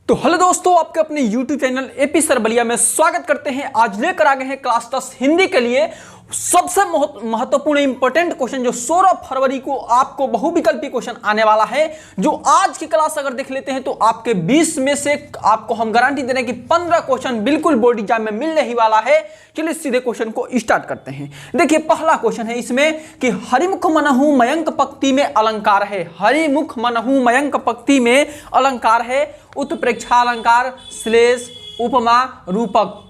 तो हेलो दोस्तों, आपके अपने YouTube channel AP sir Ballia में स्वागत करते हैं। आज लेकर आ गए हैं क्लास 10 हिंदी के लिए सबसे महत्वपूर्ण इंपॉर्टेंट क्वेश्चन जो 16 फरवरी को आपको बहुविकल्पी क्वेश्चन आने वाला है। जो आज की क्लास अगर देख लेते हैं तो आपके 20 में से आपको हम गारंटी दे रहे हैं कि 15 क्वेश्चन बिल्कुल बोर्ड एग्जाम में मिलने ही वाला है। चलिए सीधे क्वेश्चन को स्टार्ट करते हैं। देखिए पहला क्वेश्चन है इसमें कि हरिमुख मनहु मयंक पंक्ति में अलंकार है। हरिमुख मनहु मयंक पंक्ति में अलंकार है। उत्प्रेक्षा अलंकार, श्लेष, उपमा, रूपक।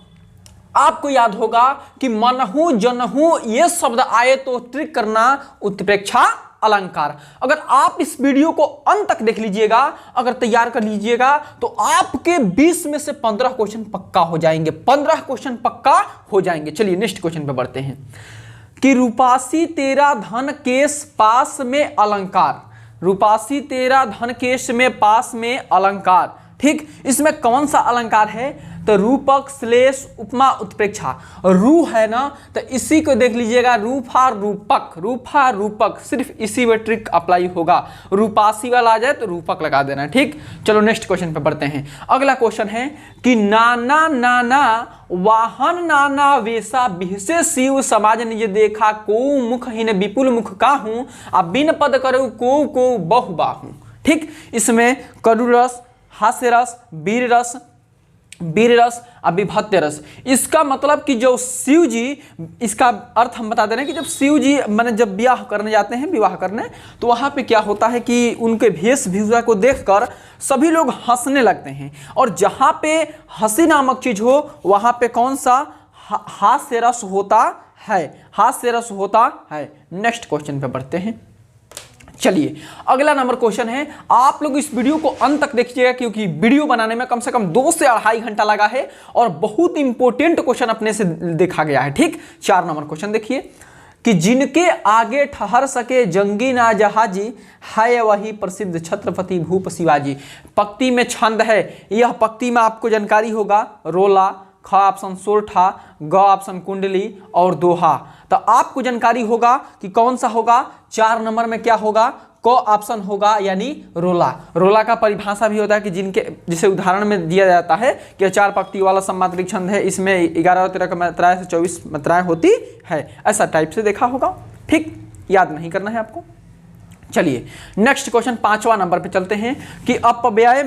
आपको याद होगा कि मनहु जनहु ये शब्द आए तो ट्रिक करना उत्प्रेक्षा अलंकार। अगर आप इस वीडियो को अंत तक देख लीजिएगा, अगर तैयार कर लीजिएगा तो आपके 20 में से 15 क्वेश्चन पक्का हो जाएंगे। 15 क्वेश्चन पक्का हो जाएंगे। चलिए नेक्स्ट क्वेश्चन पे बढ़ते हैं कि रूपासी तेरा धन केश पास में अलंकार। रूपासी तेरा धन केश में पास में अलंकार, ठीक। इसमें कौन सा अलंकार है? तो रूपक, श्लेष, उपमा, उत्प्रेक्षा। रू है ना, तो इसी को देख लीजिएगा, रूफा रूपक, रूफा रूपक, सिर्फ इसी में ट्रिक अप्लाई होगा। रूपासी वाला आ जाए तो रूपक लगा देना, ठीक। चलो नेक्स्ट क्वेश्चन पे बढ़ते हैं। अगला क्वेश्चन है कि नाना नाना वाहन नाना वेशा बिहसे शिव समाज निज देखा को मुखहीन विपुल मुख काहू आ बिन पद करो को बहु बाहू, ठीक। इसमें कटु रस, हास्य रस, वीर रस, अभिभत्य रस। इसका मतलब कि जो शिव जी, इसका अर्थ हम बता दे रहे हैं कि जब शिव जी माने जब विवाह करने जाते हैं, विवाह करने, तो वहाँ पे क्या होता है कि उनके वेशभूषा को देखकर सभी लोग हंसने लगते हैं। और जहाँ पे हंसी नामक चीज हो वहाँ पे कौन सा हास्य रस होता है, हास्य रस होता है। नेक्स्ट क्वेश्चन पे बढ़ते हैं। चलिए अगला नंबर क्वेश्चन है। आप लोग इस वीडियो को अंत तक देखिएगा क्योंकि वीडियो बनाने में कम से कम 2 से 2.5 घंटा लगा है और बहुत इंपॉर्टेंट क्वेश्चन अपने से देखा गया है, ठीक। 4 नंबर क्वेश्चन देखिए कि जिनके आगे ठहर सके जंगी ना जहाजी है वही प्रसिद्ध छत्रपति भूप शिवाजी। पंक्ति में छंद है। यह पंक्ति में आपको जानकारी होगा रोला, ख ऑप्शन सोरठा, ग ऑप्शन कुंडली और दोहा। तो आपको जानकारी होगा कि कौन सा होगा। 4 नंबर में क्या होगा? क ऑप्शन होगा यानी रोला। रोला का परिभाषा भी होता है कि जिनके, जिसे उदाहरण में दिया जाता है कि 4 पंक्ति वाला सम्मात्रिक छंद है, इसमें 11 और 13 का मात्राएं से 24 मात्राएं होती है। ऐसा टाइप से देखा होगा, ठीक। याद नहीं करना है आपको। चलिए नेक्स्ट क्वेश्चन 5वां नंबर पे चलते हैं कि अपव्यय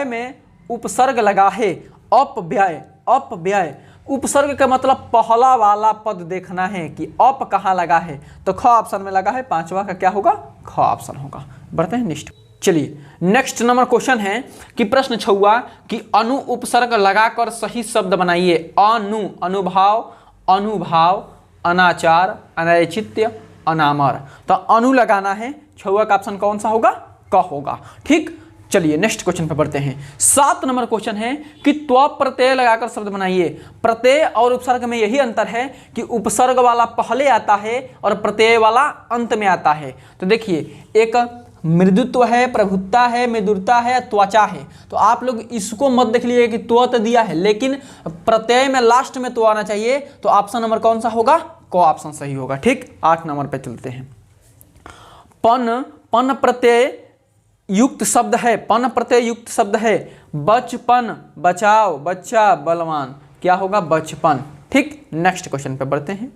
में उपसर्ग लगा है। अपव्यय उपसर्ग का मतलब पहला वाला पद देखना है कि अप कहाँ लगा है, तो ख ऑप्शन में लगा है। 5वां का क्या होगा? ख ऑप्शन होगा। बढ़ते हैं नेक्स्ट। चलिए नेक्स्ट नंबर क्वेश्चन है कि प्रश्न 6वां कि अनु उपसर्ग लगाकर सही शब्द बनाइए। अनु, अनुभाव, अनुभाव, अनाचार, अनैचित्य, अनामर। तो अनु लगाना है। 6वां का ऑप्शन कौन सा होगा? क होगा, ठीक। चलिए नेक्स्ट क्वेश्चन पे बढ़ते हैं। 7 नंबर क्वेश्चन है कि त्व प्रत्यय लगाकर शब्द बनाइए। प्रत्यय और उपसर्ग में यही अंतर है कि उपसर्ग वाला पहले आता है और प्रत्यय वाला अंत में आता है। तो देखिए एक मृदुत्व है, प्रभुत्ता है, मृदुता है, त्वचा है। तो आप लोग इसको मत देख लीजिए कि त्व तो दिया है लेकिन प्रत्यय में लास्ट में त्व आना चाहिए। तो ऑप्शन नंबर कौन सा होगा? क ऑप्शन सही होगा, ठीक। 8 नंबर पे चलते हैं। पन प्रत्यय युक्त शब्द है। पन प्रत्यय युक्त शब्द है। बचपन, बचाओ, बच्चा, बलवान। क्या होगा? बचपन, ठीक। नेक्स्ट क्वेश्चन पे बढ़ते हैं।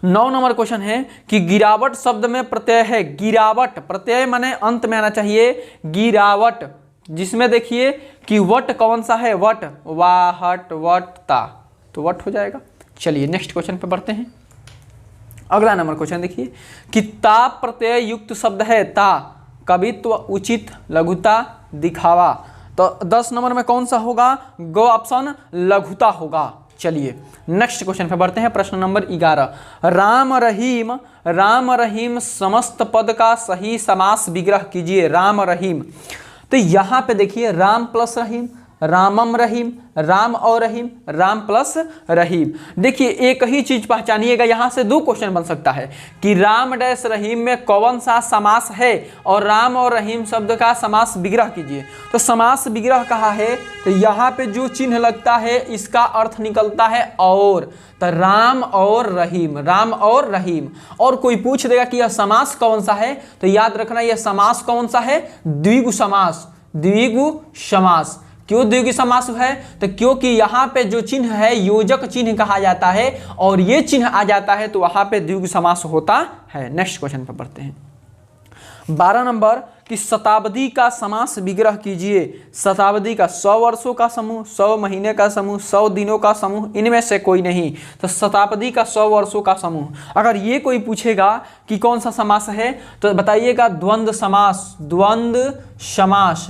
9 नंबर क्वेश्चन है कि गिरावट शब्द में प्रत्यय है। गिरावट प्रत्यय माने अंत में आना चाहिए। गिरावट, जिसमें देखिए कि वट कौन सा है? वट, वाहट, वटता, तो वट हो जाएगा। चलिए नेक्स्ट क्वेश्चन पे बढ़ते हैं। अगला नंबर क्वेश्चन देखिए कि ता प्रत्यय युक्त शब्द है। ता कवित्व, उचित, लघुता, दिखावा। तो 10 नंबर में कौन सा होगा? ग ऑप्शन लघुता होगा। चलिए नेक्स्ट क्वेश्चन पे बढ़ते हैं। प्रश्न नंबर 11 राम रहीम समस्त पद का सही समास विग्रह कीजिए। राम रहीम, तो यहां पे देखिए राम प्लस रहीम, रामम रहीम, राम और रहीम, राम प्लस रहीम। देखिए एक ही चीज पहचानिएगा, यहां से 2 क्वेश्चन बन सकता है कि राम डैश रहीम में कौन सा समास है और राम और रहीम शब्द का समास विग्रह कीजिए। तो समास विग्रह कहा है तो यहाँ पे जो चिन्ह लगता है इसका अर्थ निकलता है और। तो राम और रहीम, राम और रहीम। और कोई पूछ देगा कि यह समास कौन सा है तो याद रखना यह समास कौन सा है? द्विगु समास। द्विगु समास। क्यों द्विगु समास है? तो क्योंकि यहाँ पे जो चिन्ह है योजक चिन्ह कहा जाता है और ये चिन्ह आ जाता है तो वहां पे द्विगु समास होता है। नेक्स्ट क्वेश्चन पे बढ़ते हैं। 12 नंबर कि शताब्दी का समास विग्रह कीजिए। शताब्दी का 100 वर्षों का समूह, 100 महीने का समूह, 100 दिनों का समूह, इनमें से कोई नहीं। तो शताब्दी का 100 वर्षों का समूह। अगर ये कोई पूछेगा कि कौन सा समास है तो बताइएगा द्वंद्व समास। द्वंद्व समास,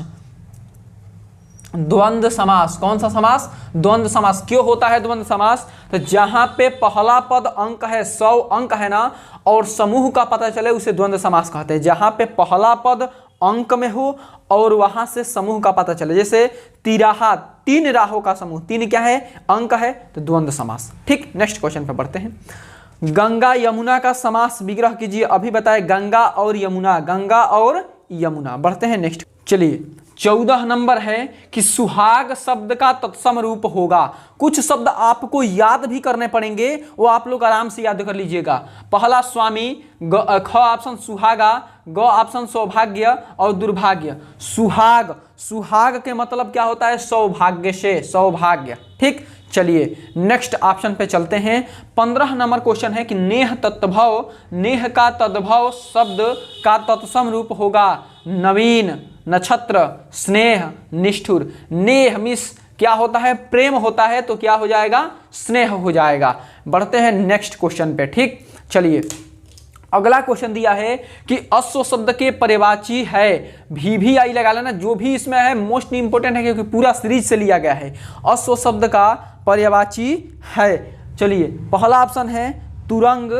द्वंद्व समास। कौन सा समास? द्वंद्व समास। क्यों होता है द्वंद्व समास? तो जहां पे पहला पद अंक है, 100 अंक है ना, और समूह का पता चले उसे द्वंद्व समास कहते हैं। जहां पे पहला पद अंक में हो और वहां से समूह का पता चले, जैसे तिराहा, 3 राहों का समूह, 3 क्या है? अंक है, तो द्वंद्व समास। ठीक, नेक्स्ट क्वेश्चन पे बढ़ते हैं। गंगा यमुना का समास विग्रह कीजिए। अभी बताए गंगा और यमुना, गंगा और यमुना। बढ़ते हैं नेक्स्ट। चलिए 14 नंबर है कि सुहाग शब्द का तत्सम रूप होगा। कुछ शब्द आपको याद भी करने पड़ेंगे, वो आप लोग आराम से याद कर लीजिएगा। पहला स्वामी, ख ऑप्शन सुहागा, ग ऑप्शन सौभाग्य और दुर्भाग्य। सुहाग, सुहाग के मतलब क्या होता है? सौभाग्य से, सौभाग्य। ठीक, चलिए नेक्स्ट ऑप्शन पे चलते हैं। 15 नंबर क्वेश्चन है कि नेह तत्भव, नेह का तद्भव शब्द का तत्सम रूप होगा। नवीन, नक्षत्र, स्नेह, निष्ठुर। नेह मिस क्या होता है? प्रेम होता है, तो क्या हो जाएगा? स्नेह हो जाएगा। बढ़ते हैं नेक्स्ट क्वेश्चन पे। ठीक, चलिए अगला क्वेश्चन दिया है कि अश्व शब्द के पर्यायवाची है। भी आई लगा लेना, जो भी इसमें है मोस्ट इंपोर्टेंट है क्योंकि पूरा सीरीज से लिया गया है। अश्व शब्द का पर्यायवाची है। चलिए पहला ऑप्शन है तुरंग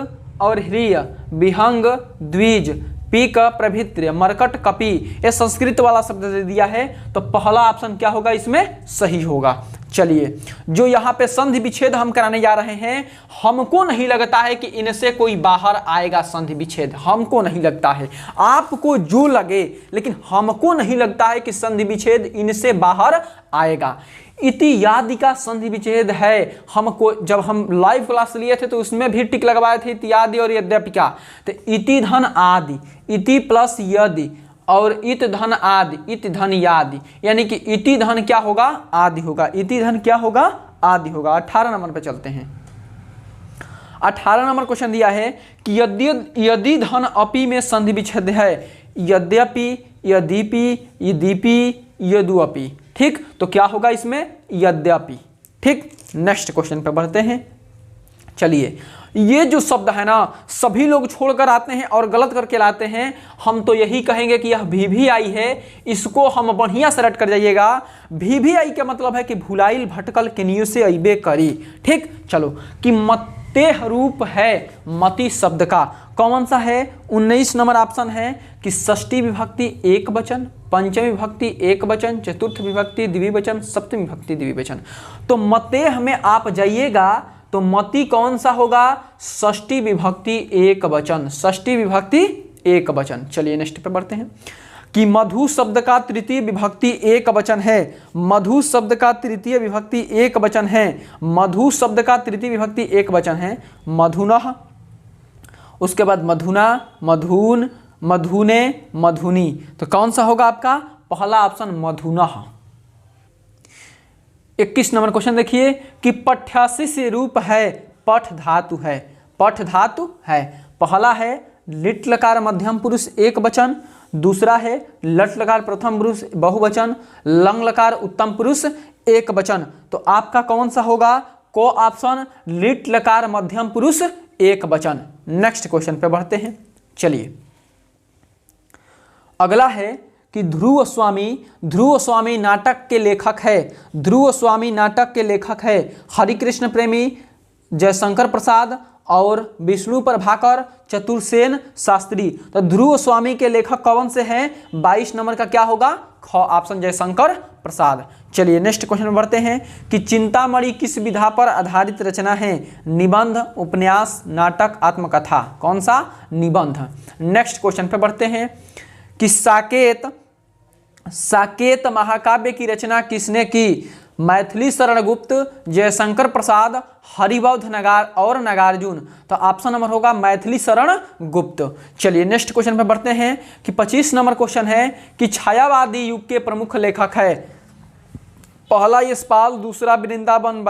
और ह्रिय, विहंग, द्विज, पीक, प्रभित्र, मरकट, कपि। ये संस्कृत वाला शब्द दे दिया है, तो पहला ऑप्शन क्या होगा? इसमें सही होगा। चलिए जो यहाँ पे संधि विच्छेद हम कराने जा रहे हैं, हमको नहीं लगता है कि इनसे कोई बाहर आएगा संधि विच्छेद, हमको नहीं लगता है। आपको जो लगे, लेकिन हमको नहीं लगता है कि संधि विच्छेद इनसे बाहर आएगा। इति यादि का संधि विच्छेद है। हमको जब हम लाइव क्लास लिए थे तो उसमें भी टिक लगवाए थे इत्यादि और यद्यपि का। तो इति धन आदि, इति प्लस यदि और इत धन आदि, इत धन यादि, यानी कि इति धन क्या होगा? आदि होगा। इति धन क्या होगा? आदि होगा। 18 नंबर पे चलते हैं। 18 नंबर क्वेश्चन दिया है कि यदि धन अपि में संधि विच्छेद है। यद्यपि, यद्यपि, यद्यपि, यद्यपि। ठीक, तो क्या होगा इसमें? यद्यपि। ठीक, नेक्स्ट क्वेश्चन पे बढ़ते हैं। चलिए ये जो शब्द है ना, सभी लोग छोड़कर आते हैं और गलत करके लाते हैं। हम तो यही कहेंगे कि यह भी आई है, इसको हम बढ़िया से रट कर जाइएगा। भी आई का मतलब है कि भुलाइल भटकल केनियो से अइबे करी। ठीक, चलो कि मतेह रूप है मति शब्द का, कौन सा है? 19 नंबर ऑप्शन है कि षष्ठी विभक्ति एक वचन, पंचमी विभक्ति एक वचन, चतुर्थ विभक्ति द्विवचन, सप्तमी विभक्ति द्विवचन। तो मतेह में आप जाइएगा तो मति कौन सा होगा? षष्ठी विभक्ति एक वचन, षष्ठी विभक्ति एक वचन। चलिए नेक्स्ट पे बढ़ते हैं कि मधु शब्द का तृतीय विभक्ति एक वचन है। मधु शब्द का तृतीय विभक्ति एक वचन है। मधु शब्द का तृतीय विभक्ति एक वचन है। मधुनः, उसके बाद मधुना, मधुन, मधुने, मधुनी। तो कौन सा होगा आपका? पहला ऑप्शन मधुनः। 21 नंबर क्वेश्चन देखिए कि पठ्यासी से रूप है, पठ धातु है, पठ धातु है। पहला है लिट लकार मध्यम पुरुष एक वचन, दूसरा है लट लकार प्रथम पुरुष बहुवचन, लंग लकार उत्तम पुरुष एक वचन। तो आपका कौन सा होगा? को ऑप्शन लिट लकार मध्यम पुरुष एक वचन। नेक्स्ट क्वेश्चन पे बढ़ते हैं। चलिए अगला है कि ध्रुव स्वामी नाटक के लेखक है। ध्रुव स्वामी नाटक के लेखक है हरिकृष्ण प्रेमी, जयशंकर प्रसाद और विष्णु प्रभाकर चतुर्सेन शास्त्री। तो ध्रुव स्वामी के लेखक कौन से हैं? 22 नंबर का क्या होगा? ख ऑप्शन जयशंकर प्रसाद। चलिए नेक्स्ट क्वेश्चन में बढ़ते हैं कि चिंतामणि किस विधा पर आधारित रचना है? निबंध, उपन्यास, नाटक, आत्मकथा। कौन सा? निबंध। नेक्स्ट क्वेश्चन पे बढ़ते हैं कि साकेत महाकाव्य की रचना किसने की? मैथिली शरण गुप्त, जयशंकर प्रसाद, हरिबौध नगार और नागार्जुन। तो ऑप्शन नंबर होगा मैथिली शरण गुप्त। चलिए नेक्स्ट क्वेश्चन पे बढ़ते हैं कि 25 नंबर क्वेश्चन है कि छायावादी युग के प्रमुख लेखक है। पहला यशपाल, दूसरा वृंदावन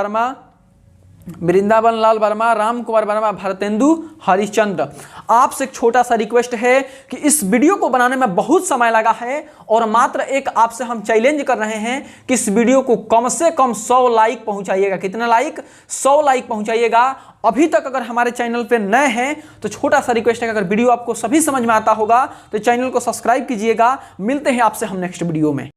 लाल वर्मा, राम कुमार वर्मा, भरतेंदु हरिश्चंद्र। आपसे एक छोटा सा रिक्वेस्ट है कि इस वीडियो को बनाने में बहुत समय लगा है और मात्र एक आपसे हम चैलेंज कर रहे हैं कि इस वीडियो को कम से कम 100 लाइक पहुंचाइएगा। कितना लाइक? 100 लाइक पहुंचाइएगा। अभी तक अगर हमारे चैनल पे नए हैं तो छोटा सा रिक्वेस्ट है कि अगर वीडियो आपको सभी समझ में आता होगा तो चैनल को सब्सक्राइब कीजिएगा। मिलते हैं आपसे हम नेक्स्ट वीडियो में।